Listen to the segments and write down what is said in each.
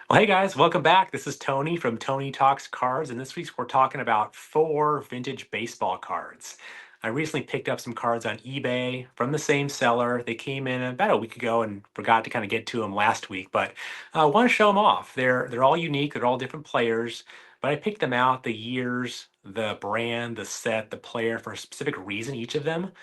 Well, hey guys, welcome back. This is Tony from Tony Talks Cards, and this week we're talking about 4 vintage baseball cards. I recently picked up some cards on eBay from the same seller. They came in about a week ago and forgot to kind of get to them last week, but I want to show them off. They're all unique, they're all different players, but I picked them out, the years, the brand, the set, the player for a specific reason, each of them.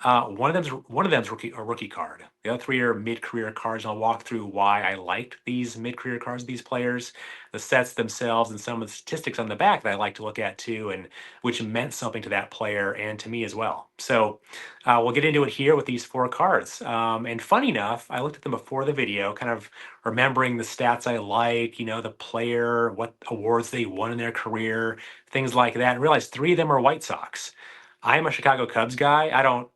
One of them's a rookie card. The other three are mid-career cards, and I'll walk through why I liked these mid-career cards of these players, the sets themselves, and some of the statistics on the back that I like to look at too, and which meant something to that player and to me as well. So we'll get into it here with these 4 cards. And funny enough, I looked at them before the video, kind of remembering the stats I like, the player, what awards they won in their career, things like that, and realized 3 of them are White Sox. I'm a Chicago Cubs guy. I don't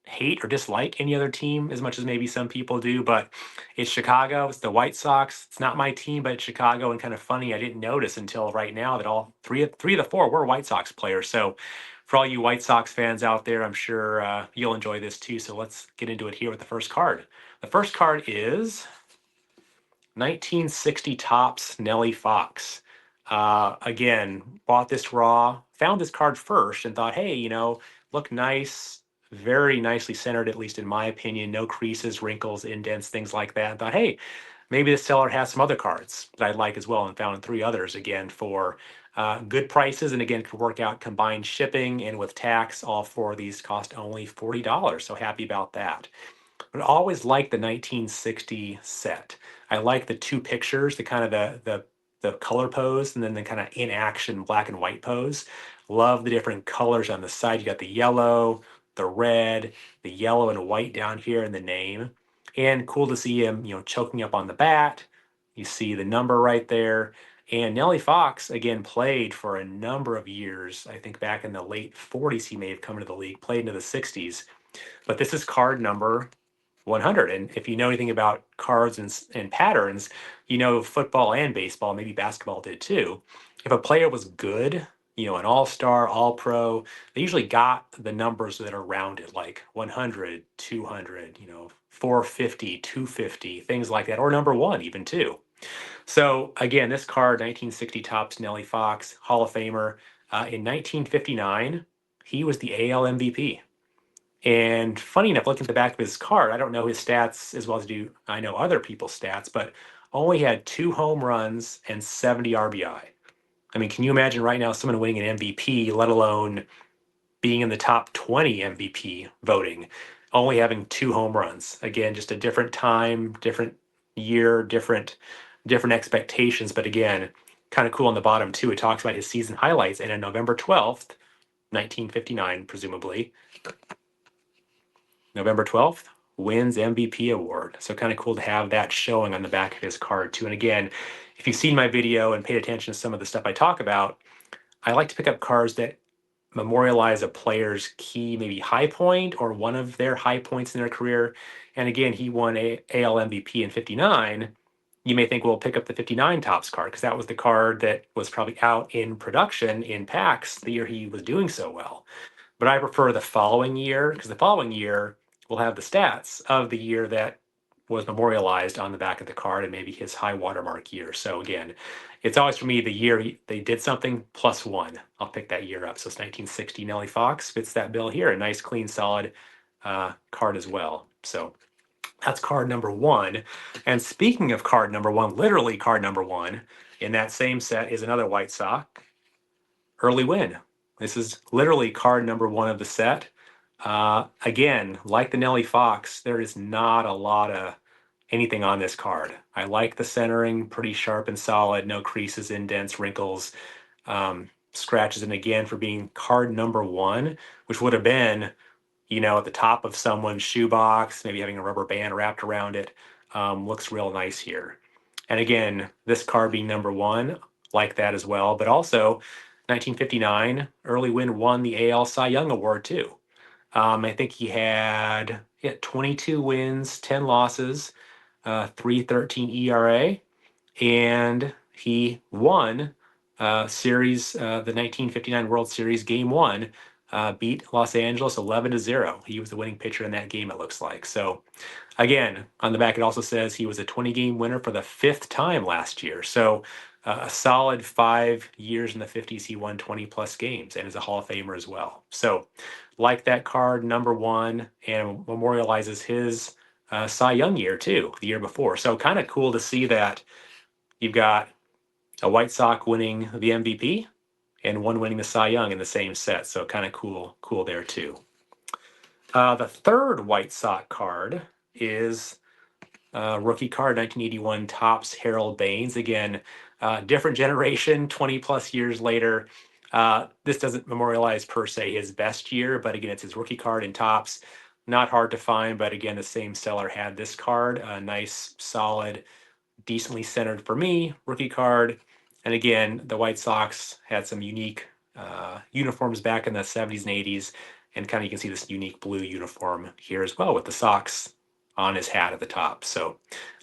hate or dislike any other team as much as maybe some people do, but it's Chicago. It's the White Sox. It's not my team, but it's Chicago. And kind of funny, I didn't notice until right now that all three of the 4 were White Sox players. So for all you White Sox fans out there, I'm sure you'll enjoy this too. So let's get into it here with the first card. The first card is 1960 Topps Nellie Fox. Again, bought this raw, found this card first and thought, hey, look nice, very nicely centered, at least in my opinion. No creases, wrinkles, indents, things like that. And thought, hey, maybe the seller has some other cards that I'd like as well, and found 3 others again for good prices. And again, could work out combined shipping and with tax. All 4 of these cost only $40. So happy about that. But I always liked the 1960 set. I like the 2 pictures, the kind of the color pose, and then the kind of in action black and white pose. Love the different colors on the side. You got the yellow, the red, the yellow and white down here in the name. And cool to see him, choking up on the bat. You see the number right there. And Nellie Fox, again, played for a number of years. I think back in the late 40s, he may have come into the league, played into the 60s. But this is card number 100. And if you know anything about cards and patterns, football and baseball, maybe basketball did too. If a player was good, an all-star, all-pro, they usually got the numbers that are rounded, like 100, 200, 450, 250, things like that, or number 1 even too. So again, this card, 1960 Topps Nellie Fox, Hall of Famer. In 1959, he was the AL MVP. And funny enough, looking at the back of his card, I don't know his stats as well as I know other people's stats, but only had 2 home runs and 70 RBI. I mean, can you imagine right now someone winning an MVP, let alone being in the top 20 MVP voting, only having 2 home runs? Again, just a different time, different year, different expectations. But again, kind of cool on the bottom too. It talks about his season highlights, and on November 12th, 1959, presumably, November 12th, wins MVP award. So kind of cool to have that showing on the back of his card too. And again, if you've seen my video and paid attention to some of the stuff I talk about, I like to pick up cards that memorialize a player's key, maybe high point or one of their high points in their career. And again, he won a AL MVP in 59. You may think, well, pick up the 59 Topps card because that was the card that was probably out in production in packs the year he was doing so well. But I prefer the following year because the following year will have the stats of the year that was memorialized on the back of the card and maybe his high watermark year. So again, it's always for me the year they did something plus 1. I'll pick that year up. So it's 1960 Nellie Fox fits that bill here. A nice, clean, solid card as well. So that's card number 1. And speaking of card number 1, literally card number 1 in that same set is another White Sox, Early Win. This is literally card number 1 of the set. Again, like the Nellie Fox, there is not a lot of anything on this card. I like the centering, pretty sharp and solid, no creases, indents, wrinkles, scratches. And again, for being card number 1, which would have been, at the top of someone's shoebox, maybe having a rubber band wrapped around it, looks real nice here. And again, this card being number 1, like that as well. But also, 1959, Early Win won the AL Cy Young Award too. I think he had 22 wins, 10 losses, 3.13 ERA, and he won the 1959 World Series Game 1, beat Los Angeles 11-0. He was the winning pitcher in that game, it looks like. So Again, on the back, it also says he was a 20-game winner for the fifth time last year. So a solid 5 years in the 50s, he won 20 plus games and is a Hall of Famer as well. So like that card, number one, and memorializes his Cy Young year too, the year before. So kind of cool to see that you've got a White Sox winning the MVP and one winning the Cy Young in the same set. So kind of cool there too. The third White Sox card is rookie card, 1981 Topps Harold Baines. Again, different generation, 20 plus years later. This doesn't memorialize per se his best year, but again, it's his rookie card in Topps. Not hard to find, but again, the same seller had this card. A nice, solid, decently centered for me rookie card. And again, the White Sox had some unique uniforms back in the 70s and 80s. And kind of you can see this unique blue uniform here as well with the Sox on his hat at the top. So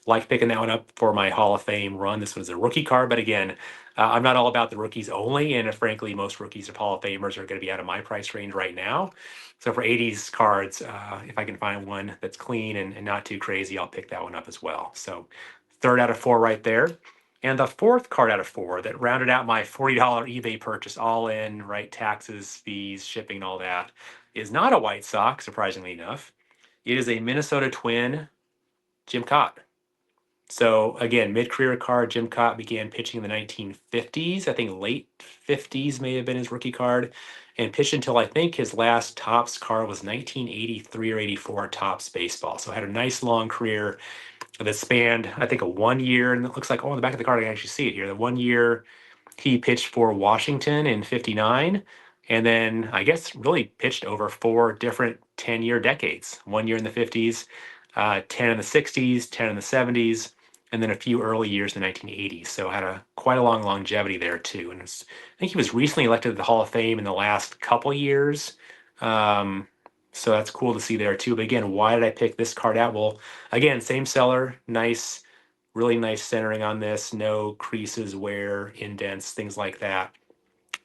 like picking that one up for my Hall of Fame run. This one's a rookie card, but again, I'm not all about the rookies only. And frankly, most rookies of Hall of Famers are going to be out of my price range right now. So for 80s cards, if I can find one that's clean and not too crazy, I'll pick that one up as well. So third out of four right there. And the fourth card out of four that rounded out my $40 eBay purchase, all in, right? Taxes, fees, shipping, all that, is not a White Sox, surprisingly enough. It is a Minnesota Twin, Jim Cott. So again, mid-career card, Jim Cott began pitching in the 1950s. I think late 50s may have been his rookie card, and pitched until I think his last Topps card was 1983 or 84 Topps baseball. So had a nice long career that spanned, I think, a 1 year, and it looks like, oh, on the back of the card, I can actually see it here. The 1 year he pitched for Washington in 59, and then I guess really pitched over four different 10-year decades. 1 year in the 50s, 10 in the 60s, 10 in the 70s, and then a few early years in the 1980s. So had a quite a long longevity there too. And I think he was recently elected to the Hall of Fame in the last couple years. Um, so that's cool to see there too. But again, why did I pick this card out? Well, again, same seller, nice, really nice centering on this, no creases, wear, indents, things like that.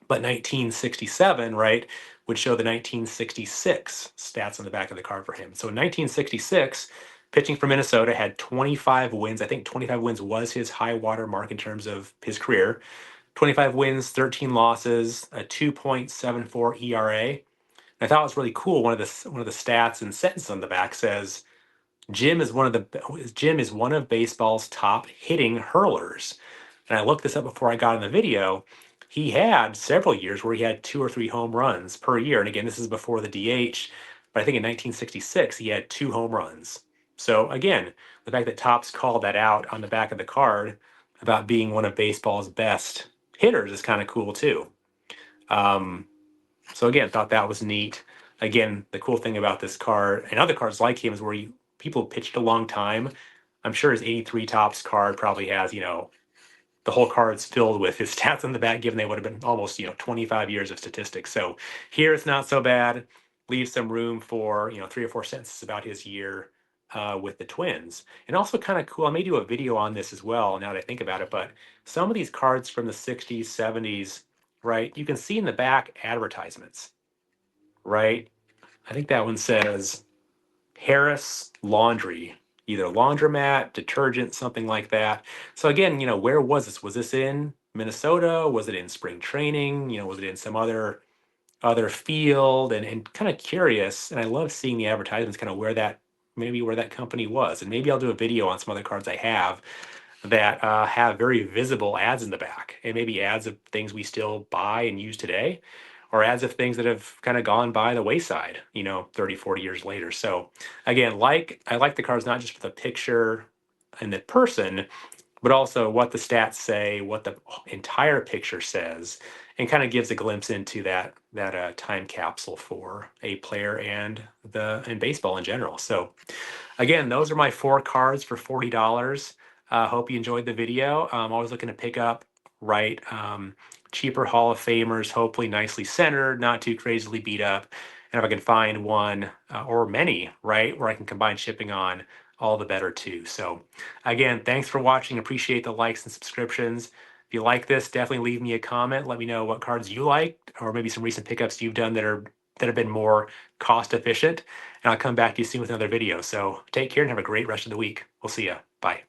But 1967, right, would show the 1966 stats on the back of the card for him. So in 1966, pitching for Minnesota, had 25 wins. I think 25 wins was his high water mark in terms of his career. 25 wins, 13 losses, a 2.74 ERA. I thought it was really cool. One of the stats and sentences on the back says Jim is one of baseball's top hitting hurlers. And I looked this up before I got in the video. He had several years where he had 2 or 3 home runs per year. And again, this is before the DH, but I think in 1966 he had 2 home runs. So again, the fact that Topps called that out on the back of the card about being one of baseball's best hitters is kind of cool too. Um, so again, thought that was neat. Again, the cool thing about this card and other cards like him is where people pitched a long time. I'm sure his 83 Topps card probably has, the whole card's filled with his stats on the back, given they would have been almost, 25 years of statistics. So here it's not so bad. Leaves some room for, 3 or 4 sentences about his year with the Twins. And also kind of cool, I may do a video on this as well now that I think about it, but some of these cards from the 60s, 70s, right, you can see in the back advertisements, right? I think that one says Harris Laundry, either laundromat, detergent, something like that. So again, where was this? Was this in Minnesota? Was it in spring training? Was it in some other field? And kind of curious. And I love seeing the advertisements, kind of where that company was. And maybe I'll do a video on some other cards I have that have very visible ads in the back, and maybe ads of things we still buy and use today, or ads of things that have kind of gone by the wayside, 30, 40 years later. So again, I like the cards not just for the picture and the person, but also what the stats say, what the entire picture says, and kind of gives a glimpse into that time capsule for a player and baseball in general. So again, those are my 4 cards for $40. Hope you enjoyed the video. I'm always looking to pick up, right, cheaper Hall of Famers, hopefully nicely centered, not too crazily beat up. And if I can find one or many, right, where I can combine shipping on, all the better too. So again, thanks for watching. Appreciate the likes and subscriptions. If you like this, definitely leave me a comment. Let me know what cards you like, or maybe some recent pickups you've done that are that have been more cost efficient. And I'll come back to you soon with another video. So take care and have a great rest of the week. We'll see you. Bye.